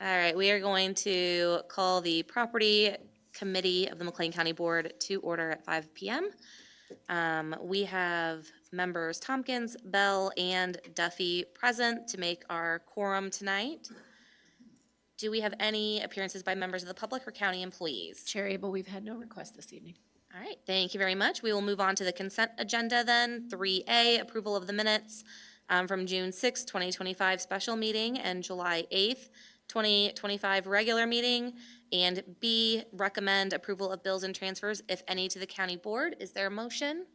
All right, we are going to call the Property Committee of the McLean County Board to order at 5 p.m. We have members Tompkins, Bell, and Duffy present to make our quorum tonight. Do we have any appearances by members of the public or county employees? Chair Abel, we've had no requests this evening. All right, thank you very much. We will move on to the consent agenda then. 3A, approval of the minutes from June 6, 2025 special meeting and July 8th, 2025 regular meeting. And B, recommend approval of bills and transfers, if any, to the county board. Is there a motion?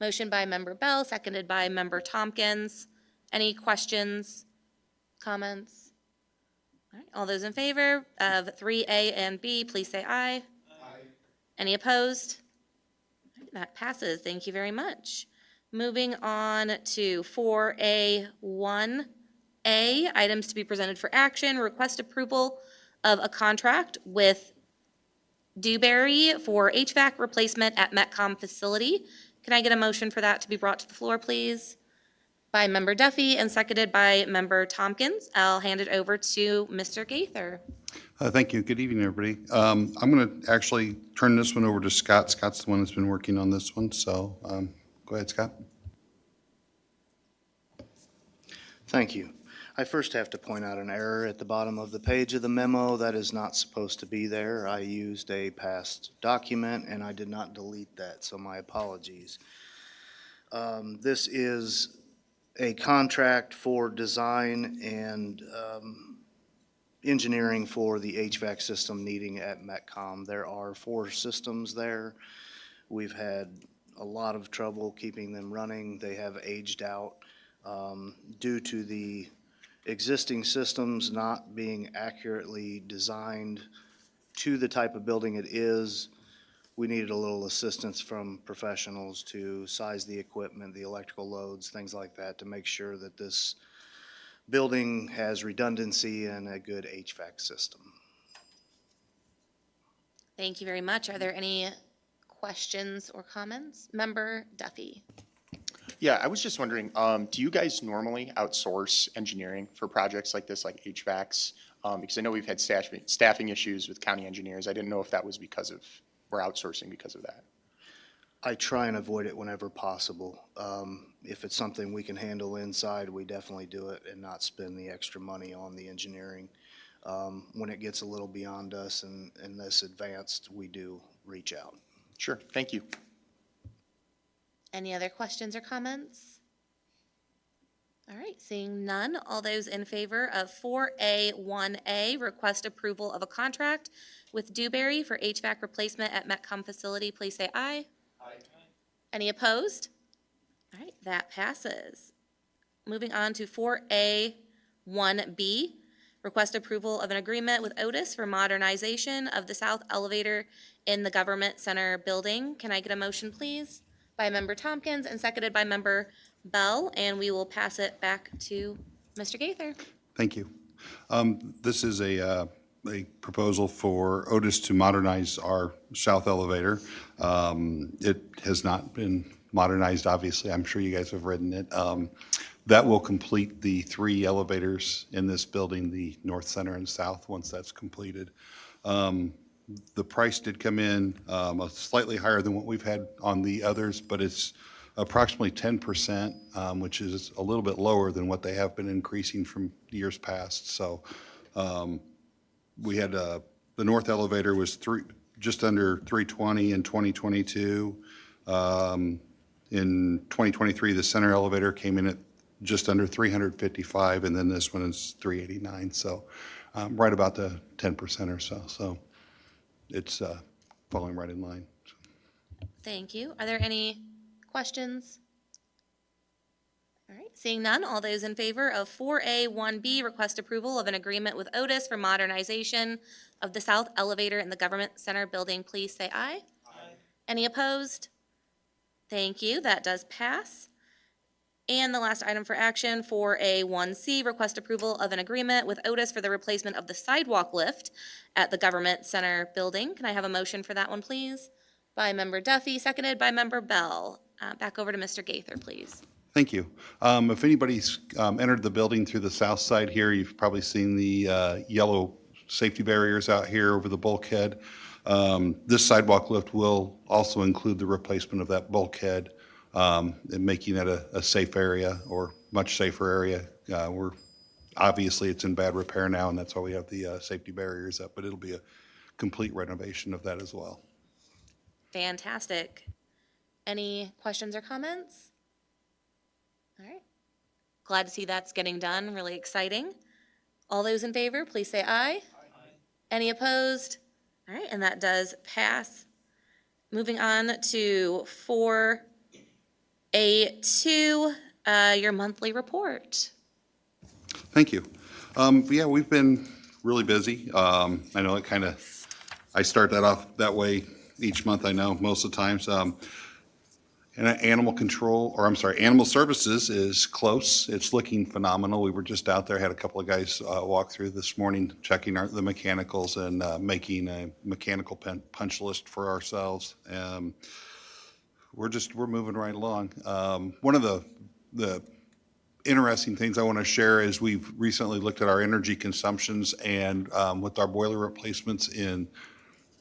Motion by member Bell, seconded by member Tompkins. Any questions, comments? All right, all those in favor of 3A and B, please say aye. Aye. Any opposed? That passes. Thank you very much. Moving on to 4A1A, items to be presented for action. Request approval of a contract with Dewberry for HVAC replacement at Metcom facility. Can I get a motion for that to be brought to the floor, please? By member Duffy and seconded by member Tompkins. I'll hand it over to Mr. Gaither. Thank you. Good evening, everybody. I'm going to actually turn this one over to Scott. Scott's the one that's been working on this one, so go ahead, Scott. Thank you. I first have to point out an error at the bottom of the page of the memo. That is not supposed to be there. I used a past document and I did not delete that, so my apologies. This is a contract for design and engineering for the HVAC system needing at Metcom. There are 4 systems there. We've had a lot of trouble keeping them running. They have aged out due to the existing systems not being accurately designed to the type of building it is. We needed a little assistance from professionals to size the equipment, the electrical loads, things like that, to make sure that this building has redundancy and a good HVAC system. Thank you very much. Are there any questions or comments? Member Duffy. Yeah, I was just wondering, do you guys normally outsource engineering for projects like this, like HVACs? Because I know we've had staffing issues with county engineers. I didn't know if that was because of, we're outsourcing because of that. I try and avoid it whenever possible. If it's something we can handle inside, we definitely do it and not spend the extra money on the engineering. When it gets a little beyond us and this advanced, we do reach out. Sure, thank you. Any other questions or comments? All right, seeing none, all those in favor of 4A1A, request approval of a contract with Dewberry for HVAC replacement at Metcom facility, please say aye. Aye. Any opposed? All right, that passes. Moving on to 4A1B, request approval of an agreement with Otis for modernization of the south elevator in the Government Center building. Can I get a motion, please? By member Tompkins and seconded by member Bell, and we will pass it back to Mr. Gaither. Thank you. This is a proposal for Otis to modernize our south elevator. It has not been modernized, obviously. I'm sure you guys have ridden it. That will complete the 3 elevators in this building, the north, center, and south, once that's completed. The price did come in slightly higher than what we've had on the others, but it's approximately 10%, which is a little bit lower than what they have been increasing from years past. So we had the north elevator was just under 320 in 2022. In 2023, the center elevator came in at just under 355, and then this one is 389. So right about the 10% or so. So it's falling right in line. Thank you. Are there any questions? All right, seeing none, all those in favor of 4A1B, request approval of an agreement with Otis for modernization of the south elevator in the Government Center building, please say aye. Aye. Any opposed? Thank you. That does pass. And the last item for action, 4A1C, request approval of an agreement with Otis for the replacement of the sidewalk lift at the Government Center building. Can I have a motion for that one, please? By member Duffy, seconded by member Bell. Back over to Mr. Gaither, please. Thank you. If anybody's entered the building through the south side here, you've probably seen the yellow safety barriers out here over the bulkhead. This sidewalk lift will also include the replacement of that bulkhead and making it a safe area or much safer area. Obviously, it's in bad repair now, and that's why we have the safety barriers up, but it'll be a complete renovation of that as well. Fantastic. Any questions or comments? All right. Glad to see that's getting done. Really exciting. All those in favor, please say aye. Any opposed? All right, and that does pass. Moving on to 4A2, your monthly report. Thank you. Yeah, we've been really busy. I know I start that off that way each month, I know, most of the times. And animal services is close. It's looking phenomenal. We were just out there, had a couple of guys walk through this morning, checking the mechanicals and making a mechanical punch list for ourselves. We're moving right along. One of the interesting things I want to share is we've recently looked at our energy consumptions, and with our boiler replacements in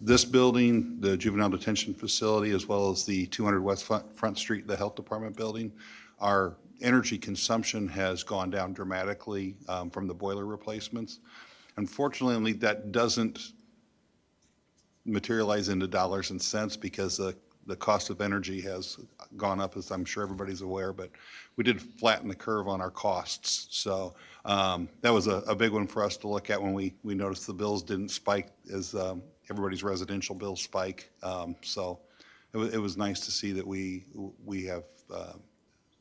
this building, the juvenile detention facility, as well as the 200 West Front Street, the health department building, our energy consumption has gone down dramatically from the boiler replacements. Unfortunately, that doesn't materialize into dollars and cents because the cost of energy has gone up, as I'm sure everybody's aware, but we did flatten the curve on our costs. So that was a big one for us to look at when we noticed the bills didn't spike as everybody's residential bills spike. So it was nice to see that we have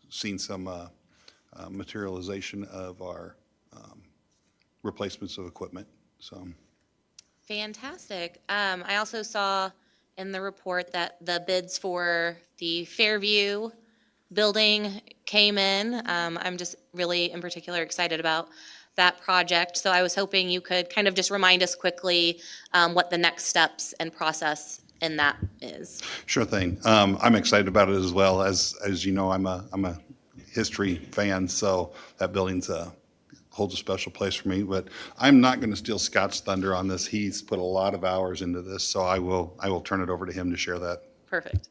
seen some materialization of our replacements of equipment. So Fantastic. I also saw in the report that the bids for the Fairview building came in. I'm just really in particular excited about that project. So I was hoping you could kind of just remind us quickly what the next steps and process in that is. sure thing. I'm excited about it as well. As you know, I'm a history fan, so that building's holds a special place for me. But I'm not going to steal Scott's thunder on this. He's put a lot of hours into this, so I will turn it over to him to share that. Perfect.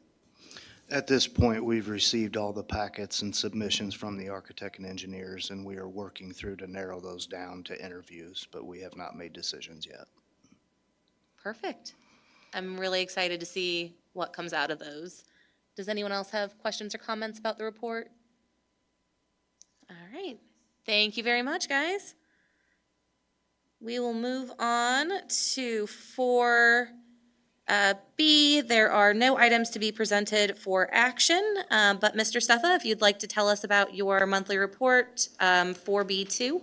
At this point, we've received all the packets and submissions from the architect and engineers, and we are working through to narrow those down to interviews, but we have not made decisions yet. Perfect. I'm really excited to see what comes out of those. Does anyone else have questions or comments about the report? All right. Thank you very much, guys. We will move on to 4B. There are no items to be presented for action, but Mr. Steffa, if you'd like to tell us about your monthly report, 4B2.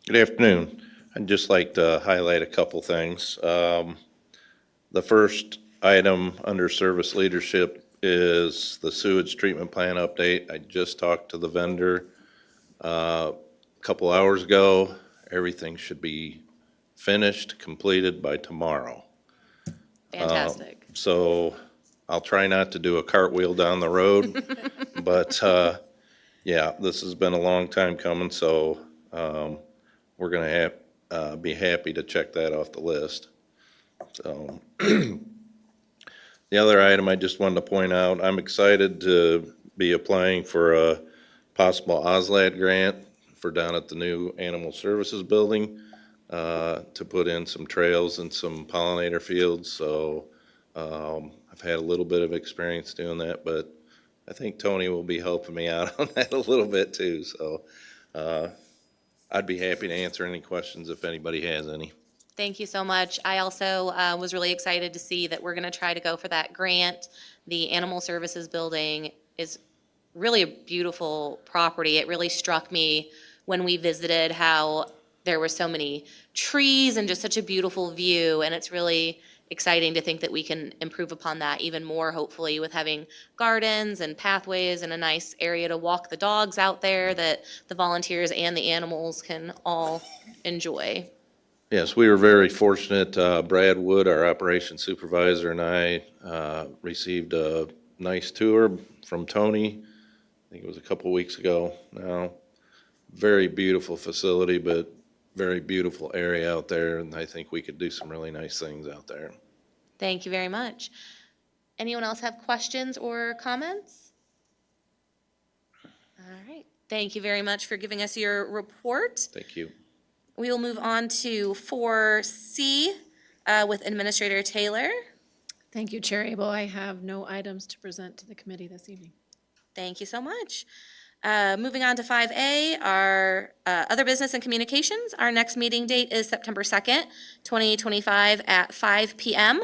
Good afternoon. I'd just like to highlight a couple things. The first item under service leadership is the sewage treatment plant update. I just talked to the vendor a couple hours ago. Everything should be finished, completed by tomorrow. Fantastic. So I'll try not to do a cartwheel down the road, but yeah, this has been a long time coming, so we're going to be happy to check that off the list. So the other item I just wanted to point out, I'm excited to be applying for a possible OSLAD grant for down at the new Animal Services Building to put in some trails and some pollinator fields. So I've had a little bit of experience doing that, but I think Tony will be helping me out on that a little bit too. So I'd be happy to answer any questions if anybody has any. Thank you so much. I also was really excited to see that we're going to try to go for that grant. The Animal Services Building is really a beautiful property. It really struck me when we visited how there were so many trees and just such a beautiful view, and it's really exciting to think that we can improve upon that even more, hopefully, with having gardens and pathways and a nice area to walk the dogs out there that the volunteers and the animals can all enjoy. Yes, we were very fortunate. Brad Wood, our operations supervisor, and I received a nice tour from Tony think it was a couple weeks ago now. Very beautiful facility, but very beautiful area out there, and I think we could do some really nice things out there. Thank you very much. Anyone else have questions or comments? All right. Thank you very much for giving us your report. Thank you. We will move on to 4C with Administrator Taylor. Thank you, Chair Abel. I have no items to present to the committee this evening. Thank you so much. Moving on to 5A, our other business and communications. Our next meeting date is September 2nd, 2025 at 5 p.m.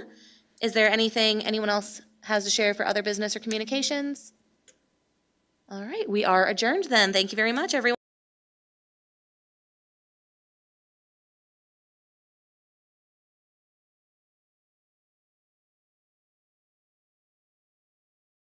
Is there anything anyone else has to share for other business or communications? All right, we are adjourned then. Thank you very much, everyone.